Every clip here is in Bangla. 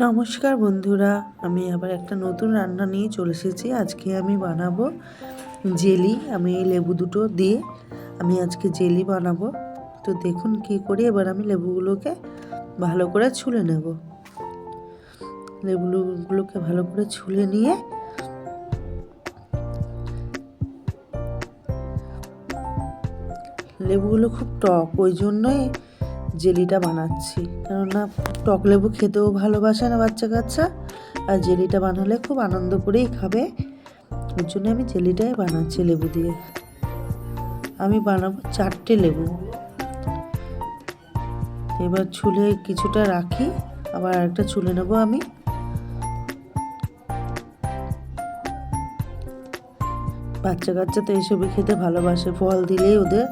নমস্কার বন্ধুরা, আমি আবার একটা নতুন রান্না নিয়ে চলে এসেছি। আজকে আমি বানাবো জেলি। আমি এই লেবু দুটো দিয়ে আমি আজকে জেলি বানাবো। তো দেখুন কি করি। এবার আমি লেবুগুলোকে ভালো করে ছুলে নেব। লেবুগুলোকে ভালো করে ছুলে নিয়ে লেবুগুলো খুব টক, ওই জন্যই জেলিটা বানাচ্ছি। কেননা টক লেবু খেতেও ভালোবাসে না বাচ্চা কাচ্চা, আর জেলিটা বানালে খুব আনন্দ করেই খাবে। ওই জন্য আমি জেলিটাই বানাচ্ছি লেবু দিয়ে। আমি বানাবো 4টে লেবু। এবার ছুলে কিছুটা রাখি, আবার আরেকটা ছুলে নেব আমি। বাচ্চা কাচ্চা তো এসবই খেতে ভালোবাসে, ফল দিলেই ওদের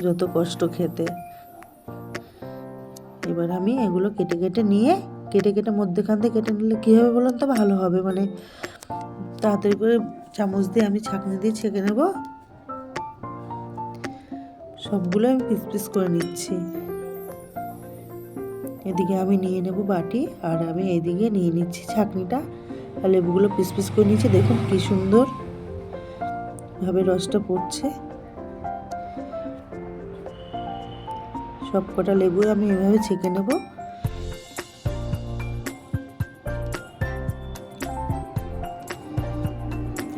যত কষ্ট খেতে। এবার আমি এগুলো কেটে কেটে মধ্যেখান থেকে কেটে নিলে কী হবে বলুন তো, ভালো হবে। মানে তাড়াতাড়ি করে চামচ দিয়ে আমি ছাঁকনি দিয়ে ছেঁকে নেব। সবগুলো আমি পিস পিস করে নিচ্ছি। এদিকে আমি নিয়ে নেব বাটি, আর আমি এদিকে নিয়ে নিচ্ছি ছাঁকনিটা। আর লেবুগুলো পিস পিস করে নিচ্ছি। দেখুন কি সুন্দর ভাবে রসটা পড়ছে। সব কটা লেবু আমি এভাবে ছেঁকে নেব।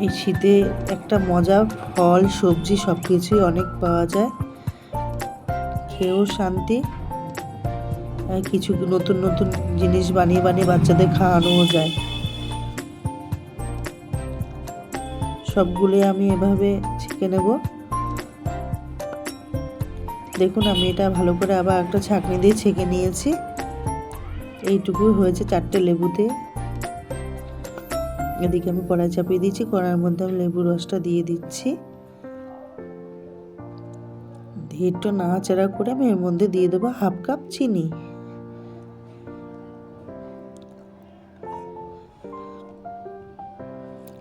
এই শীতে একটা মজা, ফল সবজি সব কিছুই অনেক পাওয়া যায়, খেয়েও শান্তি। আর কিছু নতুন নতুন জিনিস বানিয়ে বাচ্চাদের খাওয়ানোও যায়। সবগুলোই আমি এভাবে ছেঁকে নেব। দেখুন আমি এটা ভালো করে আবার একটা ছাঁকনি দিয়ে ছেঁকে নিয়েছি। এইটুকু হয়েছে 4টে লেবুতে। এদিকে আমি কড়াই চাপিয়ে দিচ্ছি। কড়াইয়ের মধ্যে আমি লেবুর রসটা দিয়ে দিচ্ছি। একটু নাড়াচাড়া করে আমি এর মধ্যে দিয়ে দেবো 1/2 কাপ চিনি।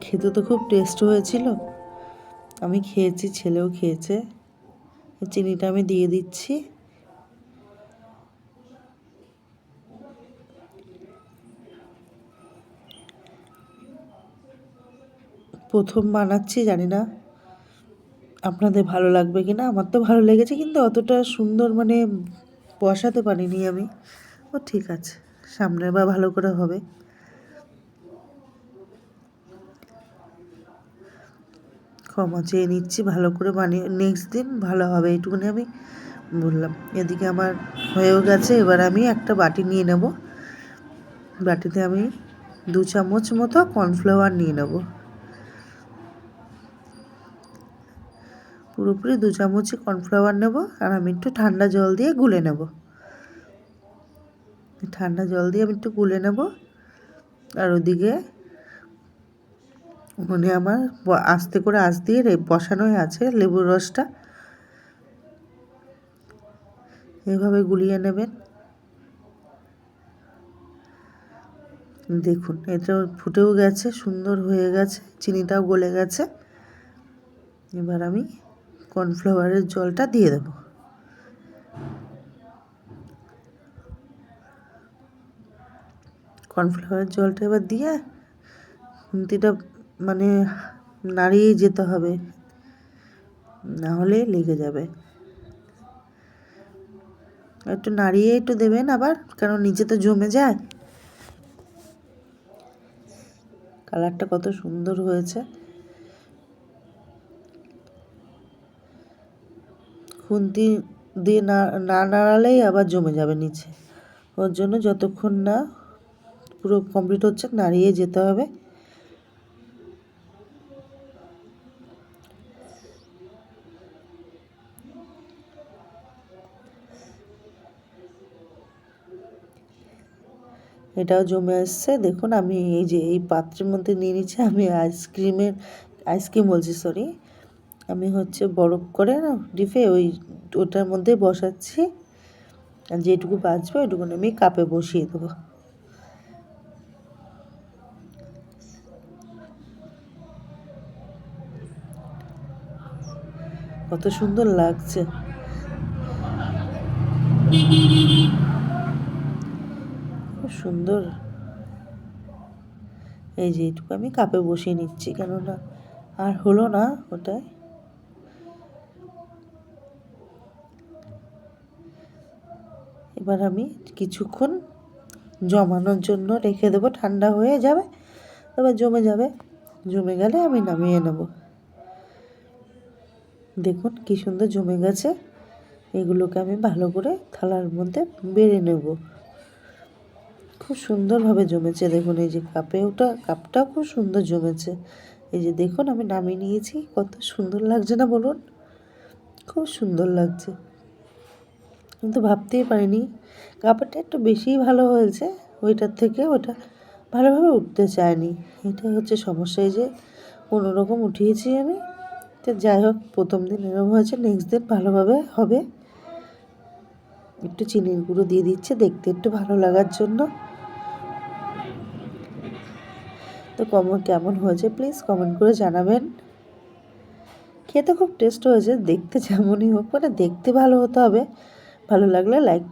খেতে তো খুব টেস্ট হয়েছিল, আমি খেয়েছি, ছেলেও খেয়েছে। চিনিটা আমি দিয়ে দিচ্ছি। প্রথম বানাচ্ছি, জানি না আপনাদের ভালো লাগবে কিনা। আমার তো ভালো লেগেছে, কিন্তু অতটা সুন্দর মানে বসাতে পারিনি আমি। ও ঠিক আছে, সামনের বার ভালো করে হবে। ক্ষমা চেয়ে নিচ্ছি, ভালো করে বানিয়ে নেক্সট দিন ভালো হবে, এইটুকুনি আমি বললাম। এদিকে আমার হয়েও গেছে। এবার আমি একটা বাটি নিয়ে নেব। বাটিতে আমি 2 চামচ মতো কর্নফ্লাওয়ার নিয়ে নেব। পুরোপুরি 2 চামচই কর্নফ্লাওয়ার নেব। আর আমি একটু ঠান্ডা জল দিয়ে গুলে নেব। ঠান্ডা জল দিয়ে আমি একটু গুলে নেব। আর ওদিকে উনুনে আমার আস্তে করে আঁচ দিয়ে বসানোই আছে লেবুর রসটা। এভাবে গুলিয়ে নেবেন। দেখুন এটা ফুটেও গেছে, সুন্দর হয়ে গেছে, চিনিটাও গলে গেছে। এবার আমি কর্নফ্লাওয়ারের জলটা দিয়ে দেব। কর্নফ্লাওয়ারের জলটা এবার দিয়ে খুন্তিটা মানে নাড়িয়ে যেতে হবে, না হলে লেগে যাবে। একটু নাড়িয়ে একটু দেবেন আবার, কারণ নিচে তো জমে যায়। কালারটা কত সুন্দর হয়েছে। খুন্তি দিয়ে না নাড়ালেই আবার জমে যাবে নিচে। ওর জন্য যতক্ষণ না পুরো কমপ্লিট হচ্ছে নাড়িয়ে যেতে হবে। এটাও জমে আসছে। দেখুন আমি এই যে এই পাত্রের মধ্যে নিয়ে নিচ্ছি। আমি আইসক্রিম বলছি, সরি, আমি হচ্ছে বরফ করে না ডিপে ওটার মধ্যে বসাচ্ছি। আর যেটুকু বাঁচবে ওইটুকু আমি কাপে বসিয়ে দেবো। কত সুন্দর লাগছে। খুব সুন্দর এই যে এইটুকু আমি কাপে বসিয়ে নিচ্ছি, কেননা আর হলো না ওটাই। এবার আমি কিছুক্ষণ জমানোর জন্য রেখে দেবো, ঠান্ডা হয়ে যাবে, এবার জমে যাবে, জমে গেলে আমি নামিয়ে নেব। দেখুন কি সুন্দর জমে গেছে। এগুলোকে আমি ভালো করে থালার মধ্যে বেড়ে নেব। খুব সুন্দরভাবে জমেছে, দেখুন এই যে কাপটাও খুব সুন্দর জমেছে। এই যে দেখুন আমি নামিয়ে নিয়েছি, কত সুন্দর লাগছে না বলুন? খুব সুন্দর লাগছে, কিন্তু ভাবতেই পারিনি কাপড়টা একটু বেশিই ভালো হয়েছে, ওইটার থেকে ওটা ভালোভাবে উঠতে চায়নি। এটাই হচ্ছে সমস্যা। এই যে কোনোরকম উঠিয়েছি আমি, তো যাই হোক, প্রথম দিন এরকম হয়েছে, নেক্সট দিন ভালোভাবে হবে। একটু চিনির গুঁড়ো দিয়ে দিচ্ছে দেখতে একটু ভালো লাগার জন্য। তো কেমন হয়েছে প্লিজ কমেন্ট করে জানাবেন। খেতে খুব টেস্ট হয়েছে, দেখতে যেমনই হোক, মানে দেখতে ভালো হতে হবে। ভালো লাগলে লাইক